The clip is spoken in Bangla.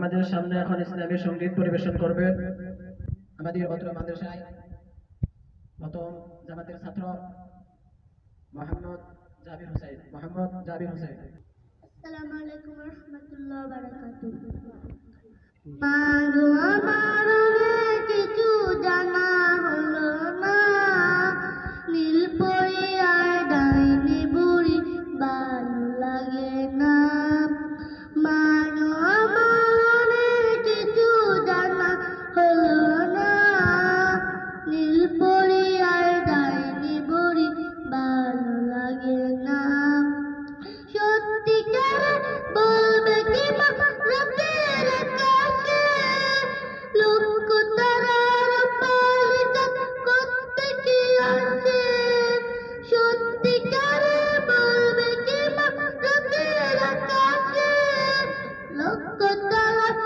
আমাদের সামনে এখন ইসলামী সঙ্গীত পরিবেশন করবেন আমাদের অত্র মাদ্রাসায় প্রথম জামাতের ছাত্র মোহাম্মদ জাবির হোসেন। আসসালামু আলাইকুম ওয়া রাহমাতুল্লাহি ওয়া বারাকাতুহু। মা গো আমার কিছু জানা হলো না, নীল পরি আর ডাইনি বুড়ি ভালো লাগে না। মা গো আমার কিছু জানা হলো না, নীল পরি আর ডাইনি বুড়ি ভালো লাগে না। সত্যিকার বলবে কি মা রাতের আকাশে, লক্ষ তারার পালিকা করতে কি আসে। সত্যিকার বলবে কি মা রাতের আকাশে, লক্ষ তারার